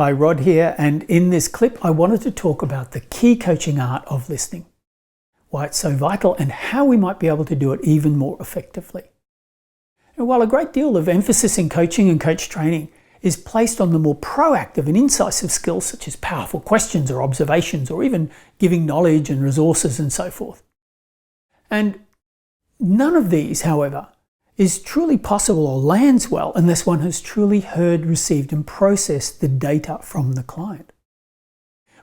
Hi, Rod here, and in this clip I wanted to talk about the key coaching art of listening, why it's so vital and how we might be able to do it even more effectively. And while a great deal of emphasis in coaching and coach training is placed on the more proactive and incisive skills such as powerful questions or observations or even giving knowledge and resources and so forth. And none of these, however, is truly possible or lands well unless one has truly heard, received and processed the data from the client.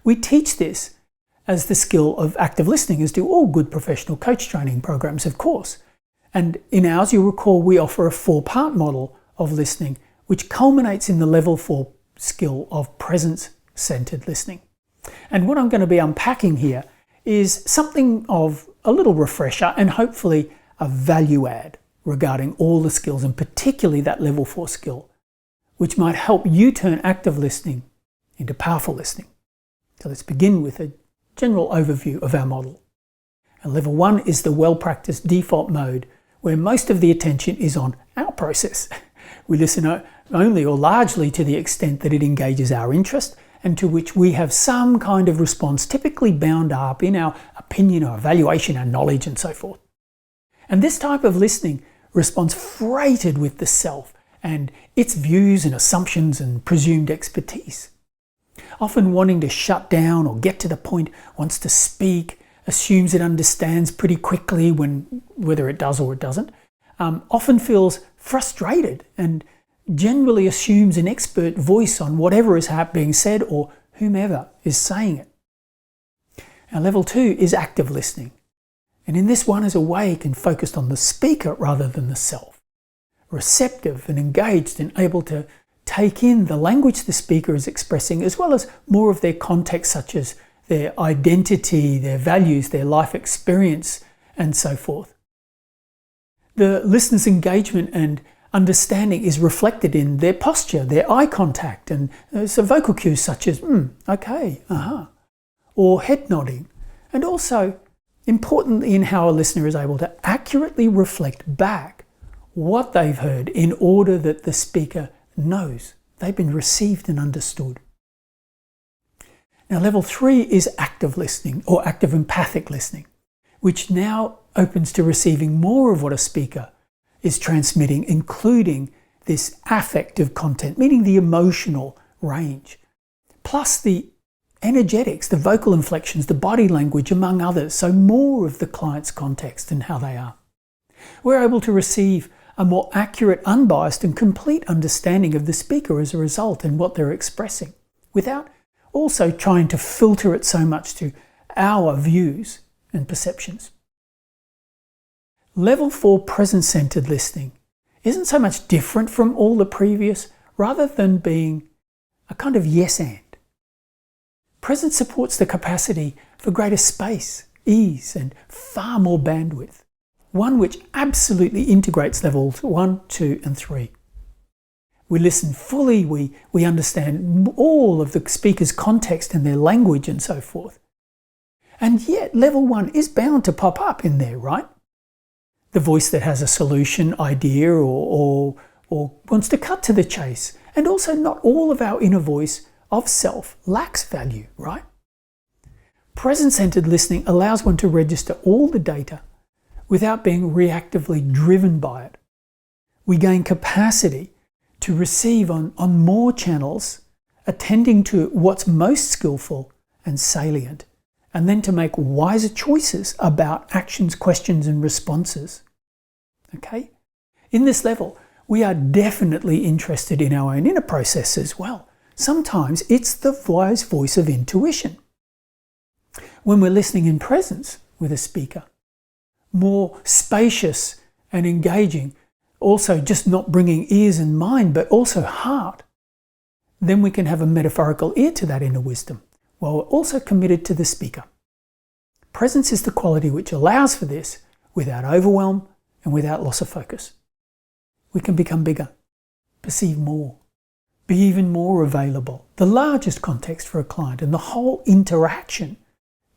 We teach this as the skill of active listening, as do all good professional coach training programs, of course. And in ours, you'll recall we offer a 4-part model of listening, which culminates in the level 4 skill of presence-centered listening. And what I'm going to be unpacking here is something of a little refresher and hopefully a value add regarding all the skills, and particularly that level 4 skill, which might help you turn active listening into powerful listening. So let's begin with a general overview of our model. And level 1 is the well-practiced default mode, where most of the attention is on our process. We listen only or largely to the extent that it engages our interest and to which we have some kind of response, typically bound up in our opinion, our evaluation, our knowledge and so forth. And this type of listening responds freighted with the self and its views and assumptions and presumed expertise. Often wanting to shut down or get to the point, wants to speak, assumes it understands pretty quickly whether it does or it doesn't, often feels frustrated and generally assumes an expert voice on whatever is being said or whomever is saying it. Now, level 2 is active listening. And in this one is awake and focused on the speaker rather than the self. Receptive and engaged and able to take in the language the speaker is expressing, as well as more of their context, such as their identity, their values, their life experience, and so forth. The listener's engagement and understanding is reflected in their posture, their eye contact, and so vocal cues such as, okay, or head nodding, and also importantly in how a listener is able to accurately reflect back what they've heard in order that the speaker knows they've been received and understood. Now, level 3 is active listening or active empathic listening, which now opens to receiving more of what a speaker is transmitting, including this affective content, meaning the emotional range, plus the energetics, the vocal inflections, the body language, among others, so more of the client's context and how they are. We're able to receive a more accurate, unbiased and complete understanding of the speaker as a result and what they're expressing, without also trying to filter it so much to our views and perceptions. Level 4 presence-centered listening isn't so much different from all the previous, rather than being a kind of yes and. Presence supports the capacity for greater space, ease, and far more bandwidth, one which absolutely integrates levels 1, 2, and 3. We listen fully, we understand all of the speaker's context and their language and so forth. And yet, level 1 is bound to pop up in there, right? The voice that has a solution, idea, or wants to cut to the chase. And also, not all of our inner voice of self lacks value, right? Presence-centered listening allows one to register all the data without being reactively driven by it. We gain capacity to receive on more channels, attending to what's most skillful and salient, and then to make wiser choices about actions, questions, and responses. Okay? In this level, we are definitely interested in our own inner process as well. Sometimes it's the wise voice of intuition. When we're listening in presence with a speaker, more spacious and engaging, also just not bringing ears and mind, but also heart, then we can have a metaphorical ear to that inner wisdom, while we're also committed to the speaker. Presence is the quality which allows for this without overwhelm and without loss of focus. We can become bigger, perceive more, be even more available, the largest context for a client and the whole interaction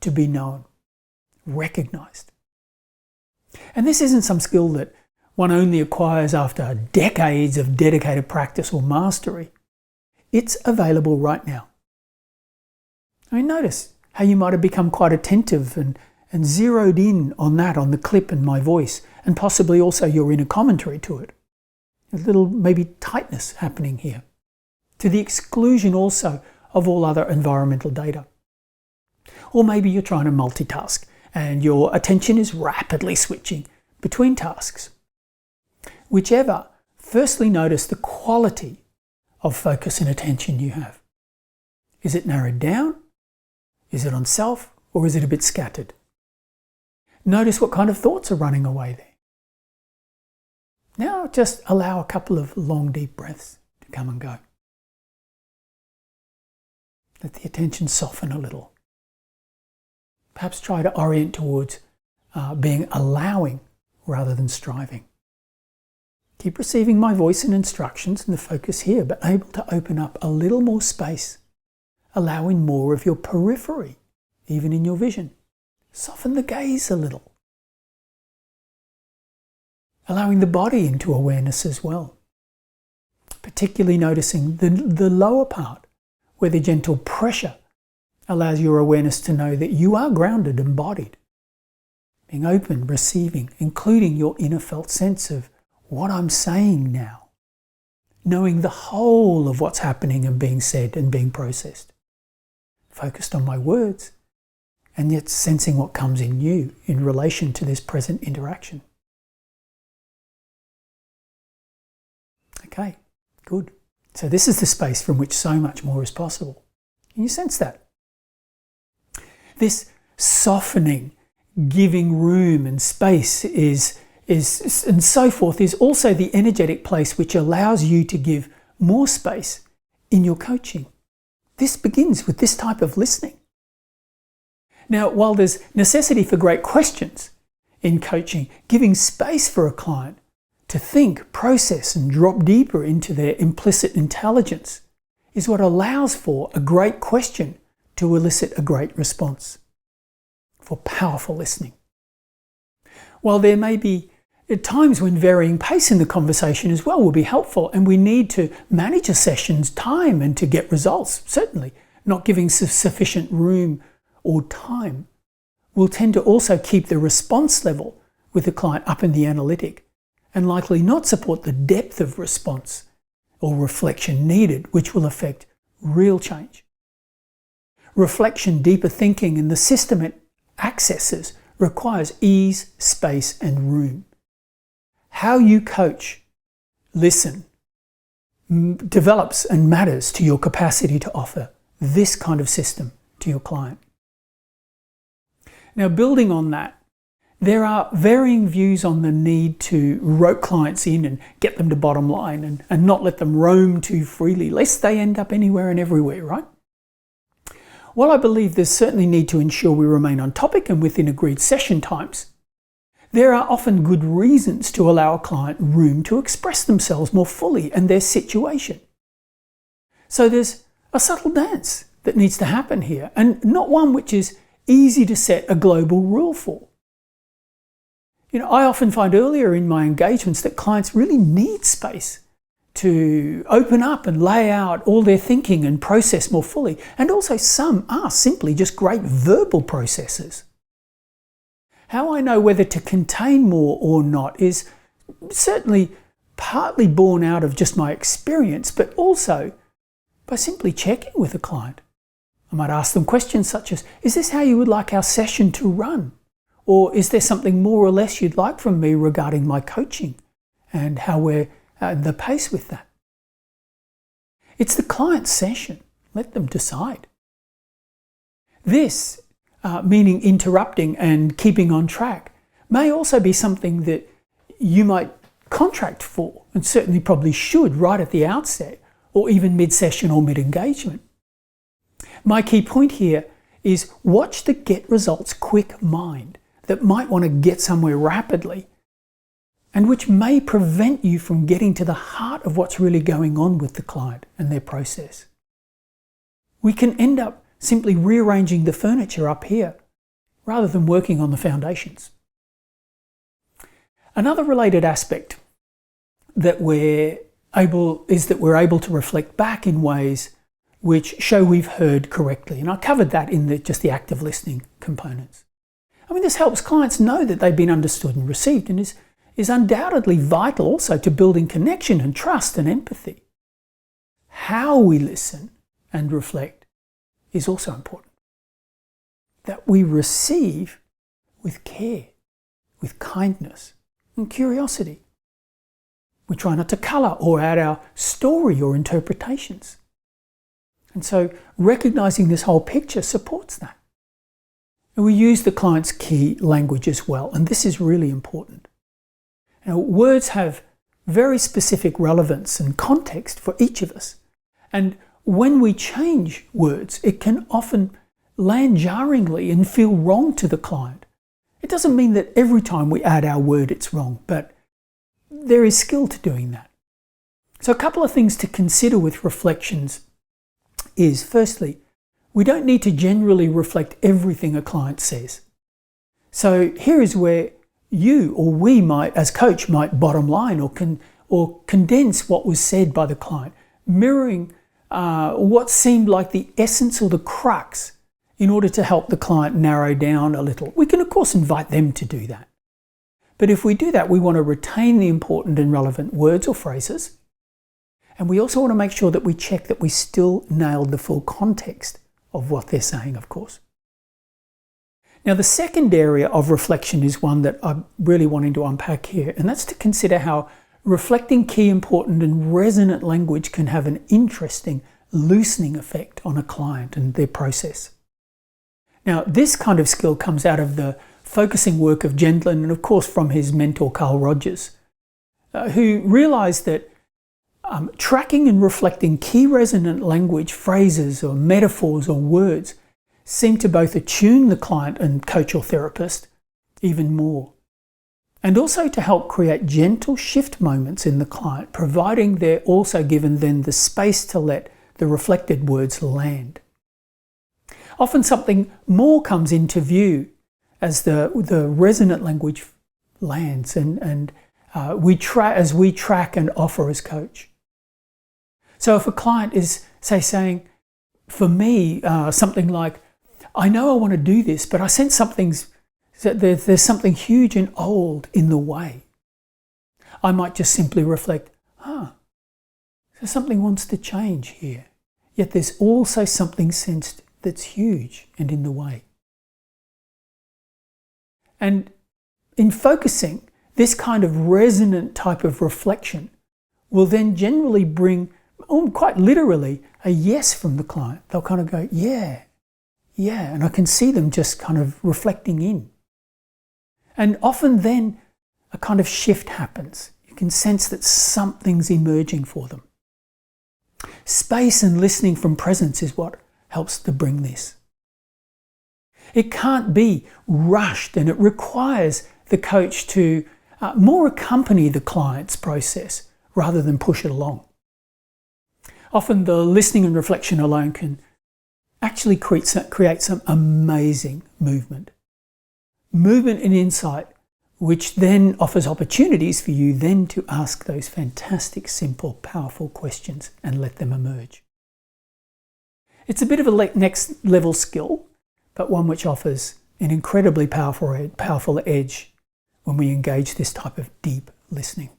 to be known, recognized. And this isn't some skill that one only acquires after decades of dedicated practice or mastery. It's available right now. I mean, notice how you might have become quite attentive and zeroed in on that, on the clip and my voice, and possibly also your inner commentary to it. A little maybe tightness happening here, to the exclusion also of all other environmental data. Or maybe you're trying to multitask and your attention is rapidly switching between tasks. Whichever, firstly notice the quality of focus and attention you have. Is it narrowed down? Is it on self, or is it a bit scattered? Notice what kind of thoughts are running away there. Now just allow a couple of long, deep breaths to come and go. Let the attention soften a little. Perhaps try to orient towards being allowing rather than striving. Keep receiving my voice and instructions and the focus here, but able to open up a little more space, allowing more of your periphery, even in your vision. Soften the gaze a little. Allowing the body into awareness as well. Particularly noticing the lower part, where the gentle pressure allows your awareness to know that you are grounded and embodied. Being open, receiving, including your inner felt sense of what I'm saying now. Knowing the whole of what's happening and being said and being processed. Focused on my words, and yet sensing what comes in you in relation to this present interaction. Okay, good. So this is the space from which so much more is possible. Can you sense that? This softening, giving room and space is and so forth is also the energetic place which allows you to give more space in your coaching. This begins with this type of listening. Now, while there's necessity for great questions in coaching, giving space for a client to think, process, and drop deeper into their implicit intelligence is what allows for a great question to elicit a great response, for powerful listening. While there may be times when varying pace in the conversation as well will be helpful, and we need to manage a session's time and to get results, certainly, not giving sufficient room or time will tend to also keep the response level with the client up in the analytic and likely not support the depth of response or reflection needed, which will affect real change. Reflection, deeper thinking, and the system it accesses requires ease, space, and room. How you coach, listen, develops and matters to your capacity to offer this kind of system to your client. Now, building on that, there are varying views on the need to rope clients in and get them to bottom line and not let them roam too freely, lest they end up anywhere and everywhere, right? While I believe there's certainly need to ensure we remain on topic and within agreed session times, there are often good reasons to allow a client room to express themselves more fully and their situation. So there's a subtle dance that needs to happen here, and not one which is easy to set a global rule for. I often find earlier in my engagements that clients really need space to open up and lay out all their thinking and process more fully. And also some are simply just great verbal processors. How I know whether to contain more or not is certainly partly born out of just my experience, but also by simply checking with a client. I might ask them questions such as, is this how you would like our session to run? Or is there something more or less you'd like from me regarding my coaching and how we're at the pace with that? It's the client's session. Let them decide. This, meaning interrupting and keeping on track, may also be something that you might contract for, and certainly probably should right at the outset, or even mid-session or mid-engagement. My key point here is watch the get results quick mind that might want to get somewhere rapidly, and which may prevent you from getting to the heart of what's really going on with the client and their process. We can end up simply rearranging the furniture up here rather than working on the foundations. Another related aspect that we're that we're able to reflect back in ways which show we've heard correctly. And I covered that in just the active listening components. I mean, this helps clients know that they've been understood and received, and is undoubtedly vital also to building connection and trust and empathy. How we listen and reflect is also important. That we receive with care, with kindness and curiosity. We try not to colour or add our story or interpretations. And so recognising this whole picture supports that. And we use the client's key language as well, and this is really important. Now, words have very specific relevance and context for each of us. And when we change words, it can often land jarringly and feel wrong to the client. It doesn't mean that every time we add our word it's wrong, but there is skill to doing that. So a couple of things to consider with reflections is, firstly, we don't need to generally reflect everything a client says. So here is where you or we might, as coach, might bottom line or condense what was said by the client, mirroring what seemed like the essence or the crux in order to help the client narrow down a little. We can, of course, invite them to do that. But if we do that, we want to retain the important and relevant words or phrases. And we also want to make sure that we check that we still nailed the full context of what they're saying, of course. Now, the second area of reflection is one that I'm really wanting to unpack here, and that's to consider how reflecting key, important and resonant language can have an interesting loosening effect on a client and their process. Now, this kind of skill comes out of the focusing work of Gendlin and, of course, from his mentor, Carl Rogers, who realised that tracking and reflecting key resonant language, phrases or metaphors or words seem to both attune the client and coach or therapist even more, and also to help create gentle shift moments in the client, providing they're also given then the space to let the reflected words land. Often something more comes into view as the resonant language lands and as we track and offer as coach. So if a client is, say, saying, for me, something like, I know I want to do this, but I sense there's something huge and old in the way. I might just simply reflect, so something wants to change here. Yet there's also something sensed that's huge and in the way. And in focusing, this kind of resonant type of reflection will then generally bring, quite literally, a yes from the client. They'll kind of go, yeah, and I can see them just kind of reflecting in. And often then a kind of shift happens. You can sense that something's emerging for them. Space and listening from presence is what helps to bring this. It can't be rushed, and it requires the coach to more accompany the client's process rather than push it along. Often the listening and reflection alone can actually create some amazing movement. Movement and insight, which then offers opportunities for you then to ask those fantastic, simple, powerful questions and let them emerge. It's a bit of a next level skill, but one which offers an incredibly powerful edge when we engage this type of deep listening.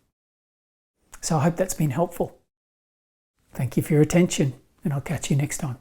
So I hope that's been helpful. Thank you for your attention, and I'll catch you next time.